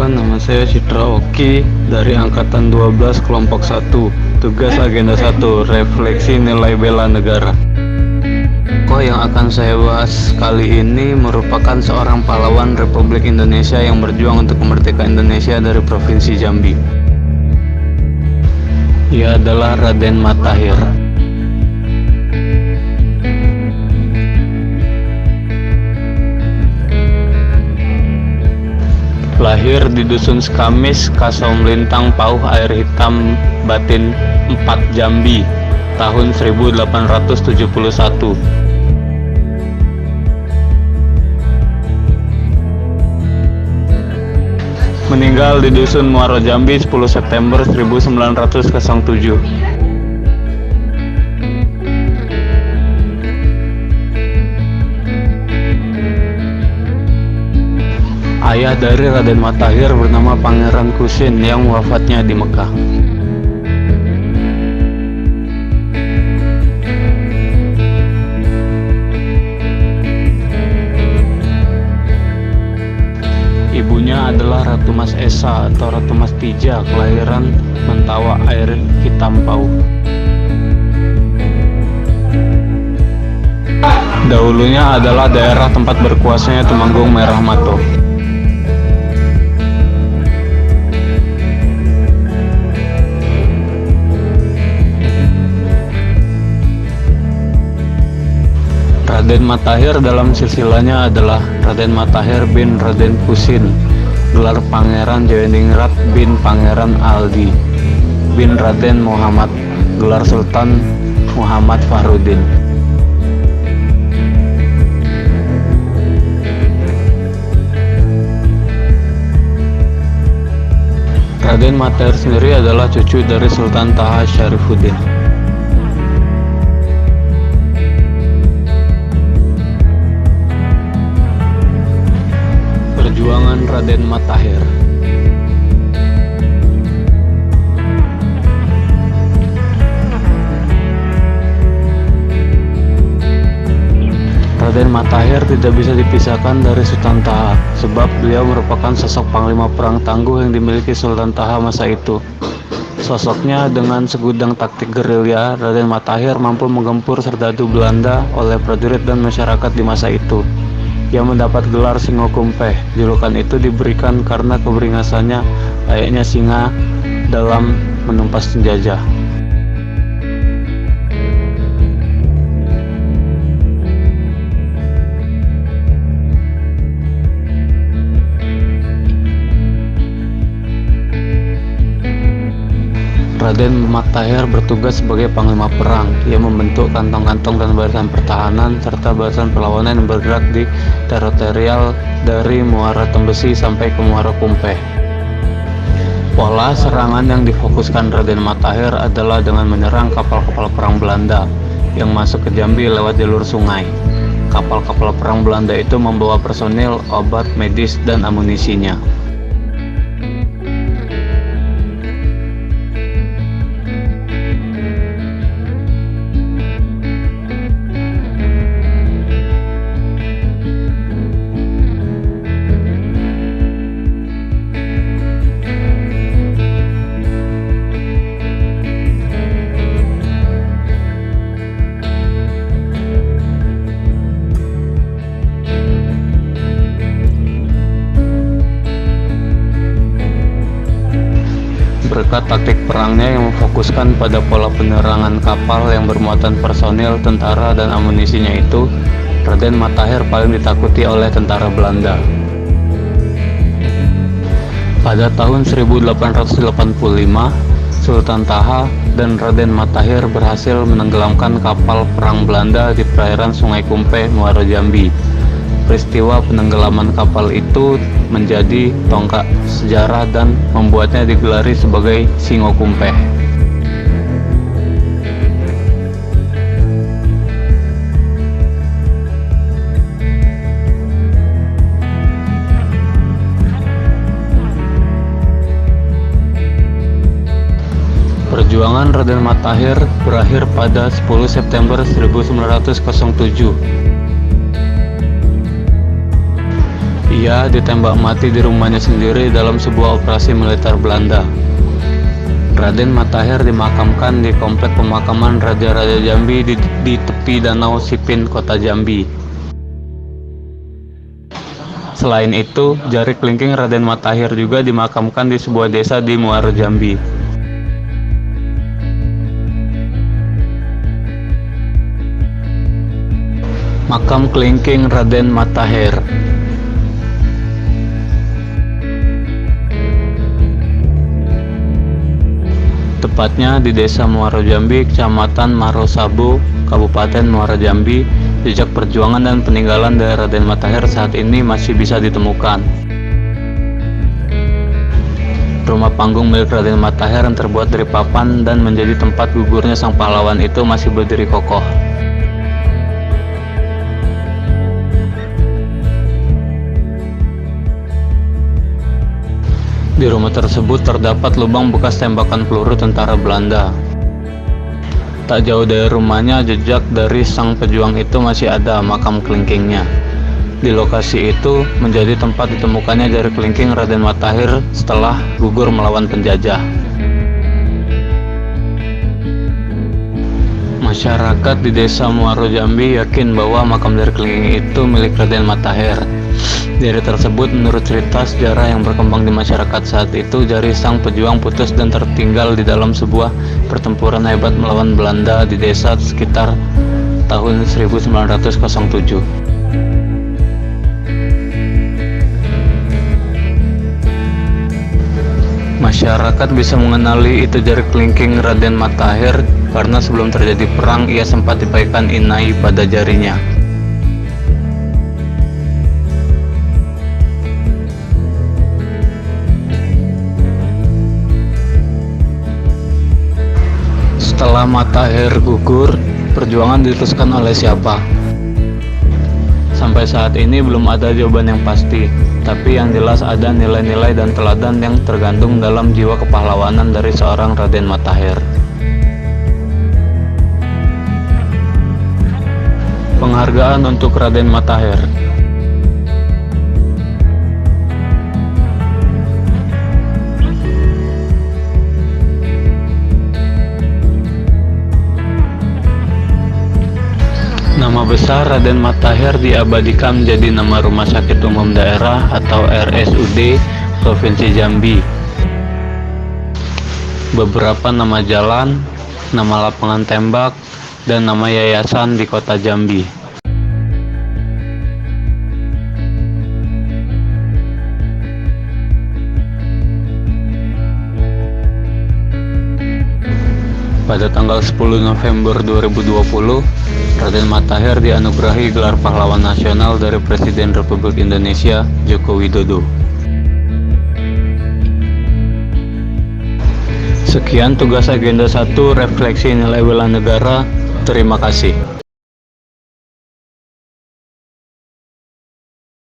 Perkenalkan, nama saya Citra Oki dari Angkatan 12 Kelompok 1. Tugas Agenda 1, Refleksi Nilai Bela Negara. Tokoh yang akan saya bahas kali ini merupakan seorang pahlawan Republik Indonesia yang berjuang untuk kemerdekaan Indonesia dari Provinsi Jambi. Ia adalah Raden Matahir. Lahir di Dusun Skamis, Kasom Lintang, Pauh Air Hitam, Batin 4 Jambi, tahun 1871. Meninggal di Dusun Muaro Jambi 10 September 1907. Ayah dari Raden Matahir bernama Pangeran Kusin yang wafatnya di Mekah. Ibunya adalah Ratu Mas Esa atau Ratu Mas Tija, kelahiran Mentawa Air Hitam Pauh. Dahulunya adalah daerah tempat berkuasanya Temanggung Merah Mato. Raden Matahir dalam silsilahnya adalah Raden Matahir bin Raden Kusin, gelar Pangeran Jawendingrat bin Pangeran Aldi bin Raden Muhammad, gelar Sultan Muhammad Fahrudin. Raden Matahir sendiri adalah cucu dari Sultan Taha Syarifuddin. Perjuangan Raden Matahir. Raden Matahir tidak bisa dipisahkan dari Sultan Taha, sebab beliau merupakan sosok panglima perang tangguh yang dimiliki Sultan Taha masa itu. Sosoknya dengan segudang taktik gerilya, Raden Matahir mampu menggempur serdadu Belanda oleh prajurit dan masyarakat di masa itu. Ia mendapat gelar Singokumpeh. Julukan itu diberikan karena keberingasannya layaknya singa dalam menumpas penjajah. Raden Matahir bertugas sebagai panglima perang. Ia membentuk kantong-kantong dan barisan pertahanan serta barisan perlawanan yang bergerak di teritorial dari Muara Tembesi sampai ke Muara Kumpeh. Pola serangan yang difokuskan Raden Matahir adalah dengan menyerang kapal-kapal perang Belanda yang masuk ke Jambi lewat jalur sungai. Kapal-kapal perang Belanda itu membawa personil, obat, medis, dan amunisinya. Berkat taktik perangnya yang memfokuskan pada pola penerangan kapal yang bermuatan personil, tentara, dan amunisinya itu, Raden Matahir paling ditakuti oleh tentara Belanda. Pada tahun 1885, Sultan Taha dan Raden Matahir berhasil menenggelamkan kapal perang Belanda di perairan Sungai Kumpeh, Muaro Jambi. Peristiwa penenggelaman kapal itu menjadi tonggak sejarah dan membuatnya digelari sebagai Singokumpeh. Perjuangan Raden Matahir berakhir pada 10 September 1907. Ia ditembak mati di rumahnya sendiri dalam sebuah operasi militer Belanda. Raden Matahir dimakamkan di komplek pemakaman Raja-Raja Jambi di tepi Danau Sipin, Kota Jambi. Selain itu, jari kelingking Raden Matahir juga dimakamkan di sebuah desa di Muaro Jambi. Makam kelingking Raden Matahir. Tepatnya di Desa Muaro Jambi, Kecamatan Marosabo, Kabupaten Muara Jambi. Jejak perjuangan dan peninggalan dari Raden Matahir saat ini masih bisa ditemukan. Rumah panggung milik Raden Matahir yang terbuat dari papan dan menjadi tempat gugurnya sang pahlawan itu masih berdiri kokoh. Di rumah tersebut terdapat lubang bekas tembakan peluru tentara Belanda. Tak jauh dari rumahnya, jejak dari sang pejuang itu masih ada makam kelingkingnya. Di lokasi itu menjadi tempat ditemukannya jari kelingking Raden Matahir setelah gugur melawan penjajah. Masyarakat di Desa Muaro Jambi yakin bahwa makam jari kelingking itu milik Raden Matahir. Jari tersebut menurut cerita sejarah yang berkembang di masyarakat saat itu, jari sang pejuang putus dan tertinggal di dalam sebuah pertempuran hebat melawan Belanda di desa sekitar tahun 1907. Masyarakat bisa mengenali itu jari kelingking Raden Matahir karena sebelum terjadi perang ia sempat dipakaikan inai pada jarinya. Setelah Matahir gugur, perjuangan diteruskan oleh siapa? Sampai saat ini belum ada jawaban yang pasti, tapi yang jelas ada nilai-nilai dan teladan yang tergantung dalam jiwa kepahlawanan dari seorang Raden Matahir. Penghargaan untuk Raden Matahir. Nama besar Raden Matahir diabadikan menjadi nama Rumah Sakit Umum Daerah atau RSUD Provinsi Jambi. Beberapa nama jalan, nama lapangan tembak, dan nama yayasan di Kota Jambi. Pada tanggal 10 November 2020, Raden Matahir dianugerahi gelar pahlawan nasional dari Presiden Republik Indonesia Joko Widodo. Sekian tugas agenda 1 refleksi nilai bela negara. Terima kasih.